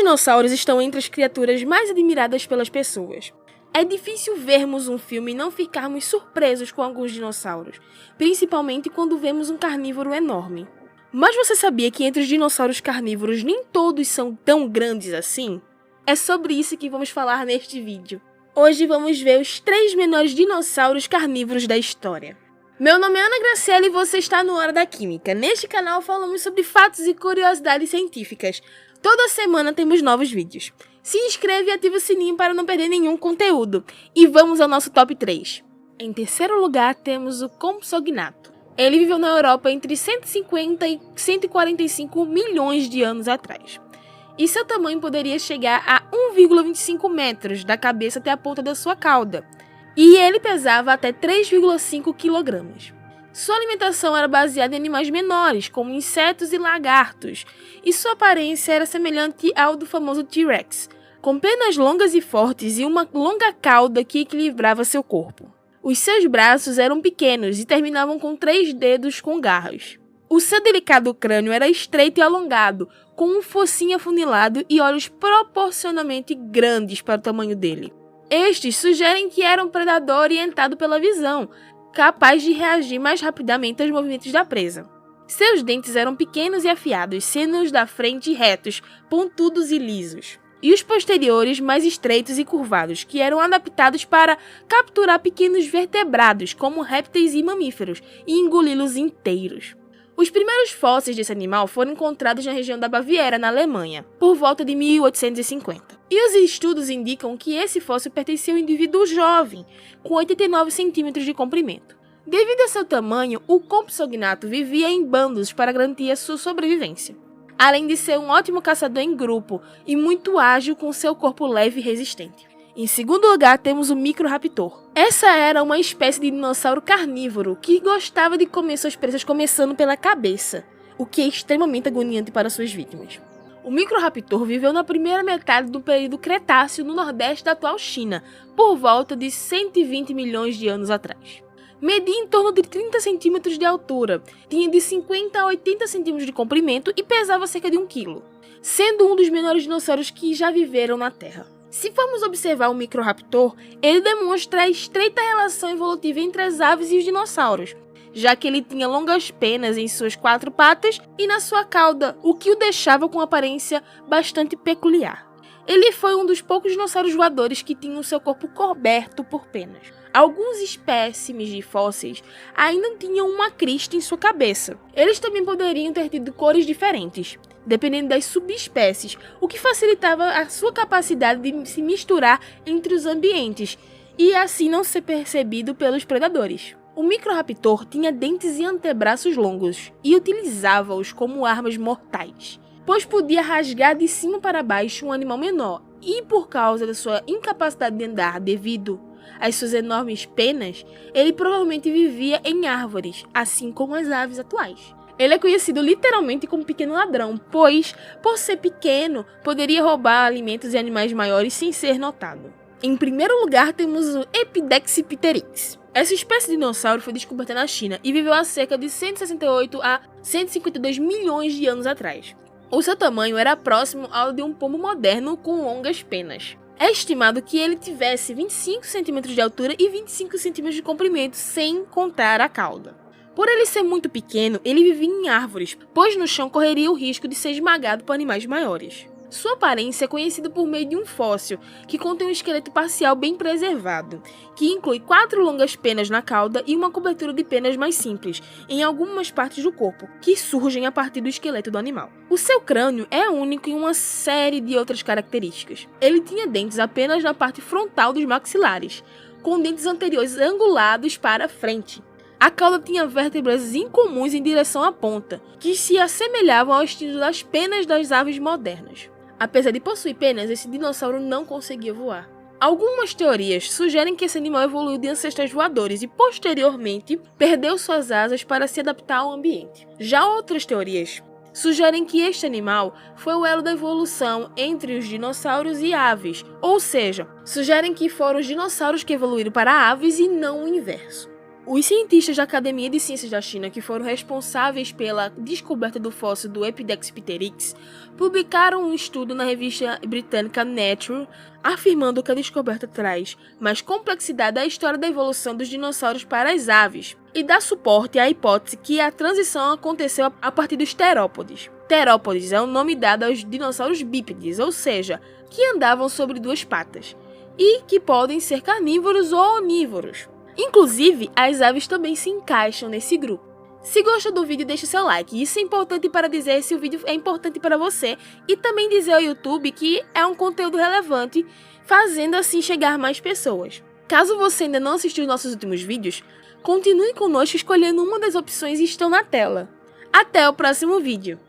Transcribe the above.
dinossauros estão entre as criaturas mais admiradas pelas pessoas. É difícil vermos um filme e não ficarmos surpresos com alguns dinossauros, principalmente quando vemos um carnívoro enorme. Mas você sabia que entre os dinossauros carnívoros nem todos são tão grandes assim? É sobre isso que vamos falar neste vídeo. Hoje vamos ver os 3 menores dinossauros carnívoros da história. Meu nome é Ana Graciela e você está no Hora da Química. Neste canal falamos sobre fatos e curiosidades científicas. Toda semana temos novos vídeos. Se inscreve e ativa o sininho para não perder nenhum conteúdo. E vamos ao nosso top 3. Em terceiro lugar temos o Compsognato. Ele viveu na Europa entre 150 e 145 milhões de anos atrás. E seu tamanho poderia chegar a 1,25 metros da cabeça até a ponta da sua cauda. E ele pesava até 3,5 kg. Sua alimentação era baseada em animais menores, como insetos e lagartos, e sua aparência era semelhante ao do famoso T-Rex, com penas longas e fortes e uma longa cauda que equilibrava seu corpo. Os seus braços eram pequenos e terminavam com 3 dedos com garras. O seu delicado crânio era estreito e alongado, com um focinho afunilado e olhos proporcionalmente grandes para o tamanho dele. Estes sugerem que era um predador orientado pela visão, capaz de reagir mais rapidamente aos movimentos da presa. Seus dentes eram pequenos e afiados, sendo os da frente retos, pontudos e lisos, e os posteriores mais estreitos e curvados, que eram adaptados para capturar pequenos vertebrados, como répteis e mamíferos, e engoli-los inteiros. Os primeiros fósseis desse animal foram encontrados na região da Baviera, na Alemanha, por volta de 1850. E os estudos indicam que esse fóssil pertencia a um indivíduo jovem, com 89 centímetros de comprimento. Devido a seu tamanho, o Compsognato vivia em bandos para garantir a sua sobrevivência, além de ser um ótimo caçador em grupo e muito ágil com seu corpo leve e resistente. Em segundo lugar, temos o Microraptor. Essa era uma espécie de dinossauro carnívoro que gostava de comer suas presas começando pela cabeça, o que é extremamente agoniante para suas vítimas. O Microraptor viveu na primeira metade do período Cretáceo no nordeste da atual China, por volta de 120 milhões de anos atrás. Media em torno de 30 centímetros de altura, tinha de 50 a 80 centímetros de comprimento e pesava cerca de 1 kg, sendo um dos menores dinossauros que já viveram na Terra. Se formos observar o Microraptor, ele demonstra a estreita relação evolutiva entre as aves e os dinossauros, já que ele tinha longas penas em suas 4 patas e na sua cauda, o que o deixava com uma aparência bastante peculiar. Ele foi um dos poucos dinossauros voadores que tinham seu corpo coberto por penas. Alguns espécimes de fósseis ainda tinham uma crista em sua cabeça. Eles também poderiam ter tido cores diferentes, dependendo das subespécies, o que facilitava a sua capacidade de se misturar entre os ambientes e assim não ser percebido pelos predadores. O Microraptor tinha dentes e antebraços longos e utilizava-os como armas mortais, pois podia rasgar de cima para baixo um animal menor, e por causa da sua incapacidade de andar devido às suas enormes penas, ele provavelmente vivia em árvores, assim como as aves atuais. Ele é conhecido literalmente como pequeno ladrão, pois, por ser pequeno, poderia roubar alimentos e animais maiores sem ser notado. Em primeiro lugar, temos o Epidexipteryx. Essa espécie de dinossauro foi descoberta na China e viveu há cerca de 168 a 152 milhões de anos atrás. O seu tamanho era próximo ao de um pombo moderno com longas penas. É estimado que ele tivesse 25 centímetros de altura e 25 centímetros de comprimento, sem contar a cauda. Por ele ser muito pequeno, ele vivia em árvores, pois no chão correria o risco de ser esmagado por animais maiores. Sua aparência é conhecida por meio de um fóssil, que contém um esqueleto parcial bem preservado, que inclui 4 longas penas na cauda e uma cobertura de penas mais simples, em algumas partes do corpo, que surgem a partir do esqueleto do animal. O seu crânio é único em uma série de outras características. Ele tinha dentes apenas na parte frontal dos maxilares, com dentes anteriores angulados para frente. A cauda tinha vértebras incomuns em direção à ponta, que se assemelhavam ao estilo das penas das aves modernas. Apesar de possuir penas, esse dinossauro não conseguia voar. Algumas teorias sugerem que esse animal evoluiu de ancestrais voadores e, posteriormente, perdeu suas asas para se adaptar ao ambiente. Já outras teorias sugerem que este animal foi o elo da evolução entre os dinossauros e aves, ou seja, sugerem que foram os dinossauros que evoluíram para aves e não o inverso. Os cientistas da Academia de Ciências da China, que foram responsáveis pela descoberta do fóssil do Epidex pteryx, publicaram um estudo na revista britânica Nature, afirmando que a descoberta traz mais complexidade à história da evolução dos dinossauros para as aves, e dá suporte à hipótese que a transição aconteceu a partir dos terópodes. Terópodes é o nome dado aos dinossauros bípedes, ou seja, que andavam sobre duas patas, e que podem ser carnívoros ou onívoros. Inclusive, as aves também se encaixam nesse grupo. Se gostou do vídeo, deixe seu like. Isso é importante para dizer se o vídeo é importante para você e também dizer ao YouTube que é um conteúdo relevante, fazendo assim chegar a mais pessoas. Caso você ainda não assistiu nossos últimos vídeos, continue conosco escolhendo uma das opções que estão na tela. Até o próximo vídeo!